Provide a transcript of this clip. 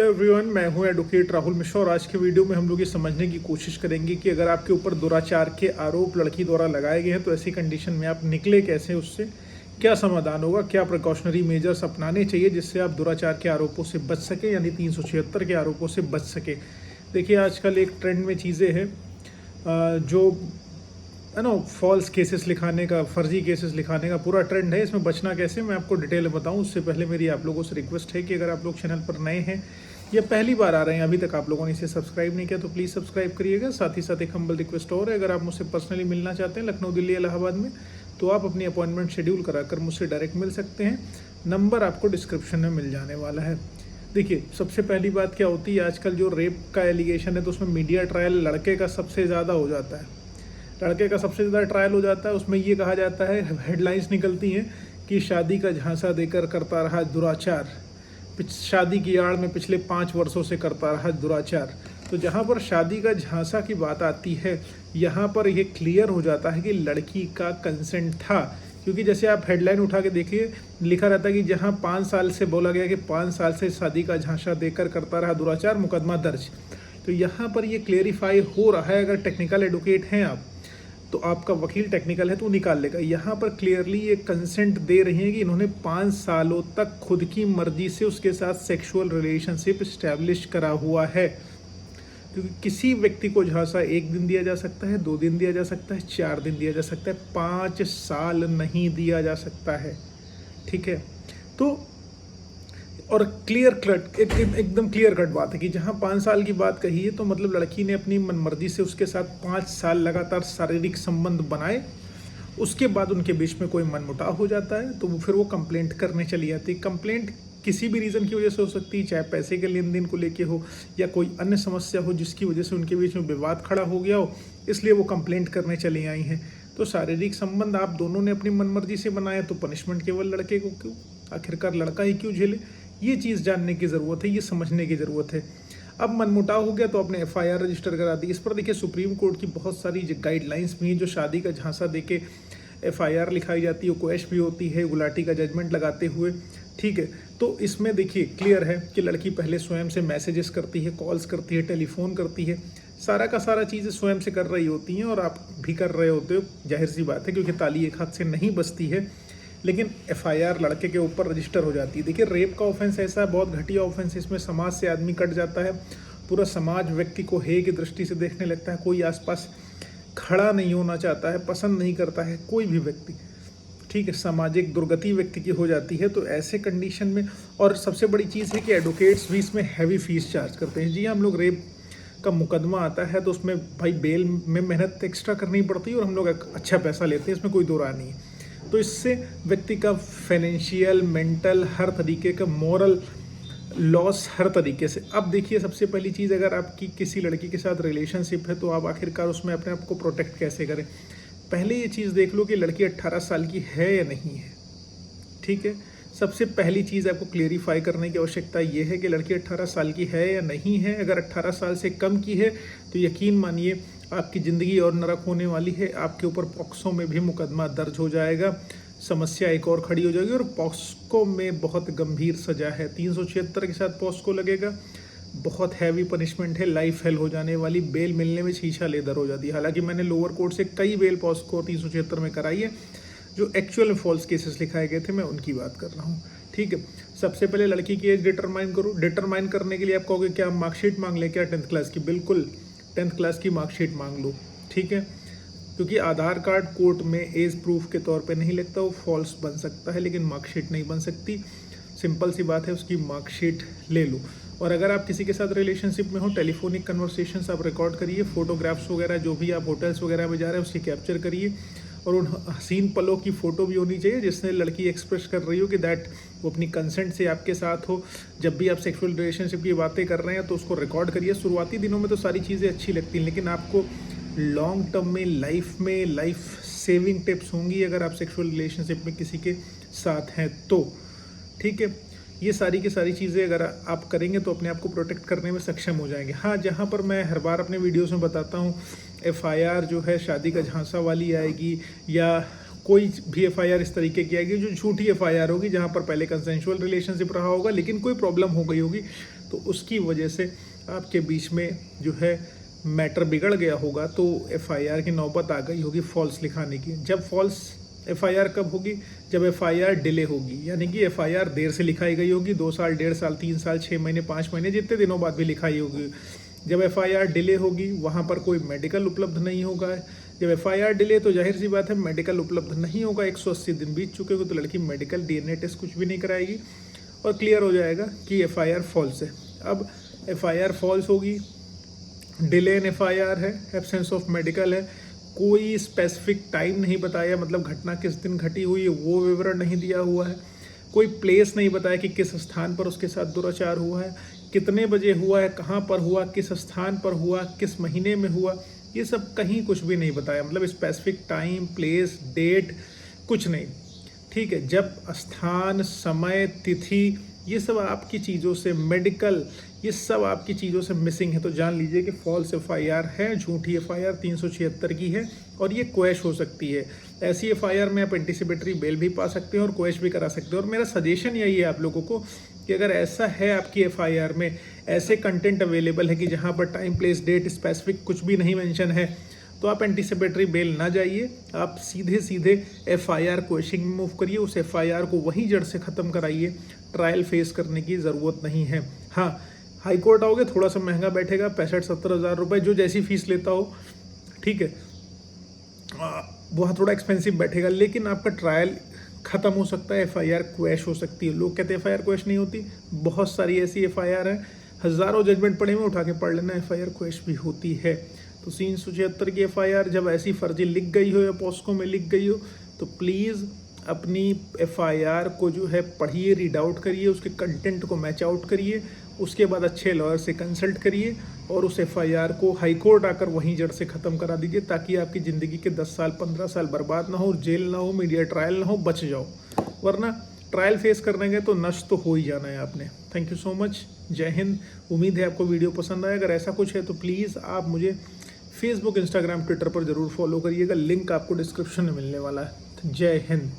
Everyone, मैं हूं advocate Rahul Mishra और आज के वीडियो में हम लोग ये समझने की कोशिश करेंगे कि अगर आपके ऊपर दुराचार के आरोप लड़की द्वारा लगाए गए हैं तो ऐसी कंडीशन में आप निकले कैसे, उससे क्या समाधान होगा, क्या प्रिकॉशनरी मेजर्स अपनाने चाहिए जिससे आप दुराचार के आरोपों से बच सके, यानी 376 के आरोपों से बच सके। देखिए, आजकल एक ट्रेंड में चीज़ें हैं जो है ना, फॉल्स केसेस लिखाने का, फर्जी केसेस लिखाने का पूरा ट्रेंड है। इसमें बचना कैसे, मैं आपको डिटेल में बताऊं। उससे पहले मेरी आप लोगों से रिक्वेस्ट है कि अगर आप लोग चैनल पर नए हैं या पहली बार आ रहे हैं, अभी तक आप लोगों ने इसे सब्सक्राइब नहीं किया तो प्लीज़ सब्सक्राइब करिएगा। साथ ही साथ एक हम्बल रिक्वेस्ट और है, अगर आप मुझसे पर्सनली मिलना चाहते हैं लखनऊ, दिल्ली, इलाहाबाद में, तो आप अपनी अपॉइंटमेंट शेड्यूल कराकर मुझसे डायरेक्ट मिल सकते हैं। नंबर आपको डिस्क्रिप्शन में मिल जाने वाला है। देखिए, सबसे पहली बात क्या होती है, आजकल जो रेप का एलिगेशन है तो उसमें मीडिया ट्रायल लड़के का सबसे ज़्यादा हो जाता है। लड़के का सबसे ज़्यादा ट्रायल हो जाता है। उसमें ये कहा जाता है, हेडलाइंस निकलती हैं कि शादी का झांसा देकर करता रहा दुराचार, शादी की आड़ में पिछले 5 वर्षों से करता रहा दुराचार। तो जहाँ पर शादी का झांसा की बात आती है, यहाँ पर ये क्लियर हो जाता है कि लड़की का कंसेंट था। क्योंकि जैसे आप हेडलाइन उठा के देखिए, लिखा रहता है कि जहाँ 5 साल से बोला गया कि 5 साल से शादी का झांसा देकर करता रहा दुराचार, मुकदमा दर्ज। तो यहाँ पर ये क्लेरिफाई हो रहा है। अगर टेक्निकल एडवोकेट हैं आप, तो आपका वकील टेक्निकल है तो निकाल लेगा। यहाँ पर क्लियरली ये कंसेंट दे रही हैं कि इन्होंने 5 सालों तक खुद की मर्जी से उसके साथ सेक्सुअल रिलेशनशिप इस्टेब्लिश करा हुआ है। क्योंकि किसी व्यक्ति को झांसा 1 दिन दिया जा सकता है, 2 दिन दिया जा सकता है, 4 दिन दिया जा सकता है, 5 साल नहीं दिया जा सकता है। ठीक है, तो और क्लियर कट, एकदम क्लियर कट बात है कि जहाँ 5 साल की बात कही है तो मतलब लड़की ने अपनी मनमर्जी से उसके साथ 5 साल लगातार शारीरिक संबंध बनाए। उसके बाद उनके बीच में कोई मनमुटाव हो जाता है तो फिर वो कंप्लेंट करने चली जाती है। कंप्लेंट किसी भी रीज़न की वजह से हो सकती है, चाहे पैसे के लेन देन को लेके हो या कोई अन्य समस्या हो जिसकी वजह से उनके बीच में विवाद खड़ा हो गया हो, इसलिए वो कंप्लेंट करने चली आई हैं। तो शारीरिक संबंध आप दोनों ने अपनी मनमर्जी से बनाया तो पनिशमेंट केवल लड़के को क्यों, आखिरकार लड़का ही क्यों झेले? ये चीज़ जानने की ज़रूरत है, ये समझने की ज़रूरत है। अब मनमुटाव हो गया तो आपने एफआईआर रजिस्टर करा दी। इस पर देखिए, सुप्रीम कोर्ट की बहुत सारी गाइडलाइंस भी हैं जो शादी का झांसा देके एफआईआर लिखाई जाती है, क्वेश भी होती है गुलाटी का जजमेंट लगाते हुए। ठीक है, तो इसमें देखिए क्लियर है कि लड़की पहले स्वयं से मैसेजेस करती है, कॉल्स करती है, टेलीफोन करती है, सारा का सारा चीज़ें स्वयं से कर रही होती हैं और आप भी कर रहे होते हो। जाहिर सी बात है, क्योंकि ताली एक हाथ से नहीं बजती है। लेकिन एफआईआर लड़के के ऊपर रजिस्टर हो जाती है। देखिए, रेप का ऑफेंस ऐसा है, बहुत घटिया ऑफेंस, इसमें समाज से आदमी कट जाता है। पूरा समाज व्यक्ति को हे की दृष्टि से देखने लगता है। कोई आसपास खड़ा नहीं होना चाहता है, पसंद नहीं करता है कोई भी व्यक्ति। ठीक है, सामाजिक दुर्गति व्यक्ति की हो जाती है। तो ऐसे कंडीशन में, और सबसे बड़ी चीज़ है कि एडवोकेट्स भी इसमें हैवी फीस चार्ज करते हैं। जी, हम लोग रेप का मुकदमा आता है तो उसमें भाई बेल में मेहनत एक्स्ट्रा करनी पड़ती है और हम लोग अच्छा पैसा लेते हैं, इसमें कोई दो राय नहीं है। तो इससे व्यक्ति का फाइनेंशियल, मेंटल, हर तरीके का मॉरल लॉस हर तरीके से। अब देखिए, सबसे पहली चीज़, अगर आपकी किसी लड़की के साथ रिलेशनशिप है तो आप आखिरकार उसमें अपने आप को प्रोटेक्ट कैसे करें। पहले ये चीज़ देख लो कि लड़की 18 साल की है या नहीं है। ठीक है, सबसे पहली चीज़ आपको क्लेरिफाई करने की आवश्यकता ये है कि लड़की 18 साल की है या नहीं है। अगर 18 साल से कम की है तो यकीन मानिए आपकी ज़िंदगी और नरक होने वाली है। आपके ऊपर पॉक्सो में भी मुकदमा दर्ज हो जाएगा, समस्या एक और खड़ी हो जाएगी। और पॉक्सो में बहुत गंभीर सज़ा है, 376 के साथ पॉक्सो लगेगा, बहुत हैवी पनिशमेंट है, लाइफ हेल हो जाने वाली। बेल मिलने में शीशा लेदर हो जाती है। हालांकि मैंने लोअर कोर्ट से कई बेल पॉक्सो 376 में कराई है, जो एक्चुअल में फॉल्स केसेस लिखाए गए थे, मैं उनकी बात कर रहा हूँ। ठीक है, सबसे पहले लड़की की एज डिटरमाइन करो। डिटरमाइन करने के लिए आप कहोगे क्या मार्कशीट मांग लें क्या 10th क्लास की? बिल्कुल, 10th क्लास की मार्कशीट मांग लो। ठीक है, क्योंकि आधार कार्ड कोर्ट में एज प्रूफ के तौर पे नहीं लगता, वो फॉल्स बन सकता है, लेकिन मार्कशीट नहीं बन सकती। सिंपल सी बात है, उसकी मार्कशीट ले लो। और अगर आप किसी के साथ रिलेशनशिप में हो, टेलीफोनिक कन्वर्सेशंस आप रिकॉर्ड करिए, फोटोग्राफ्स वगैरह जो भी आप होटल्स वगैरह में जा रहे हैं उसकी कैप्चर करिए। और उन हसीन पलों की फ़ोटो भी होनी चाहिए जिससे लड़की एक्सप्रेस कर रही हो कि दैट वो अपनी कंसेंट से आपके साथ हो। जब भी आप सेक्सुअल रिलेशनशिप की बातें कर रहे हैं तो उसको रिकॉर्ड करिए। शुरुआती दिनों में तो सारी चीज़ें अच्छी लगती हैं, लेकिन आपको लॉन्ग टर्म में लाइफ सेविंग टिप्स होंगी अगर आप सेक्सुअल रिलेशनशिप में किसी के साथ हैं तो। ठीक है, ये सारी की सारी चीज़ें अगर आप करेंगे तो अपने आप को प्रोटेक्ट करने में सक्षम हो जाएंगे। हाँ, जहाँ पर मैं हर बार अपने वीडियोस में बताता हूँ, एफआईआर जो है शादी का झांसा वाली आएगी या कोई भी एफआईआर इस तरीके की आएगी जो झूठी एफआईआर होगी, जहाँ पर पहले कंसेंशुअल रिलेशनशिप रहा होगा लेकिन कोई प्रॉब्लम हो गई होगी, तो उसकी वजह से आपके बीच में जो है मैटर बिगड़ गया होगा, तो एफआईआर की नौबत आ गई होगी फॉल्स लिखाने की। जब फॉल्स एफआईआर कब होगी? जब एफआईआर डिले होगी, यानी कि एफआईआर देर से लिखाई गई होगी, 2 साल, 1.5 साल, 3 साल, 6 महीने, 5 महीने, जितने दिनों बाद भी लिखाई होगी। जब एफआईआर डिले होगी वहाँ पर कोई मेडिकल उपलब्ध नहीं होगा। जब एफआईआर डिले तो जाहिर सी बात है मेडिकल उपलब्ध नहीं होगा, 180 दिन बीत चुके हो तो लड़की मेडिकल डीएनए टेस्ट कुछ भी नहीं कराएगी और क्लियर हो जाएगा कि एफआईआर फॉल्स है। अब एफआईआर फॉल्स होगी, डिले इन एफआईआर है, एब्सेंस ऑफ मेडिकल है, कोई स्पेसिफिक टाइम नहीं बताया, मतलब घटना किस दिन घटी हुई है वो विवरण नहीं दिया हुआ है, कोई प्लेस नहीं बताया कि किस स्थान पर उसके साथ दुराचार हुआ है, कितने बजे हुआ है, कहाँ पर हुआ, किस स्थान पर हुआ, किस महीने में हुआ, ये सब कहीं कुछ भी नहीं बताया, मतलब स्पेसिफिक टाइम, प्लेस, डेट कुछ नहीं। ठीक है, जब स्थान, समय, तिथि, ये सब आपकी चीज़ों से, मेडिकल, ये सब आपकी चीज़ों से मिसिंग है, तो जान लीजिए कि फॉल्स एफआईआर है, झूठी एफआईआर 376 की है और ये क्वैश हो सकती है। ऐसी एफआईआर में आप एंटीसिपेटरी बेल भी पा सकते हैं और क्वैश भी करा सकते हैं। और मेरा सजेशन यही है आप लोगों को कि अगर ऐसा है आपकी एफआईआर में, ऐसे कंटेंट अवेलेबल है कि जहाँ पर टाइम, प्लेस, डेट स्पेसिफिक कुछ भी नहीं मेंशन है, तो आप एंटीसिपेटरी बेल ना जाइए, आप सीधे सीधे एफआईआर क्वेश्चनिंग में मूव करिए, उस एफआईआर को वहीं जड़ से ख़त्म कराइए, ट्रायल फेस करने की ज़रूरत नहीं है। हाँ, हाई कोर्ट आओगे थोड़ा सा महंगा बैठेगा, 65-70 हज़ार रुपये, जो जैसी फीस लेता हो, ठीक है, वहाँ थोड़ा एक्सपेंसिव बैठेगा, लेकिन आपका ट्रायल ख़त्म हो सकता है, एफआईआर क्वैश हो सकती है। लोग कहते हैं एफआईआर क्वैश नहीं होती, बहुत सारी ऐसी एफआईआर है, हज़ारों जजमेंट पड़े हुए, उठा के पढ़ लेना, एफआईआर क्वैश भी होती है। तो 376 की एफआईआर जब ऐसी फर्जी लिख गई हो या पॉस्को में लिख गई हो, तो प्लीज़ अपनी एफआईआर को जो है पढ़िए, रीड आउट करिए, उसके कंटेंट को मैच आउट करिए, उसके बाद अच्छे लॉयर से कंसल्ट करिए और उस एफआईआर को हाई कोर्ट आकर वहीं जड़ से ख़त्म करा दीजिए, ताकि आपकी ज़िंदगी के 10 साल, 15 साल बर्बाद ना हो, जेल ना हो, मीडिया ट्रायल ना हो, बच जाओ। वरना ट्रायल फेस करने गए तो नष्ट तो हो ही जाना है आपने। थैंक यू सो मच, जय हिंद। उम्मीद है आपको वीडियो पसंद आए। अगर ऐसा कुछ है तो प्लीज़ आप मुझे फेसबुक, इंस्टाग्राम, ट्विटर पर ज़रूर फॉलो करिएगा, लिंक आपको डिस्क्रिप्शन में मिलने वाला है। जय हिंद।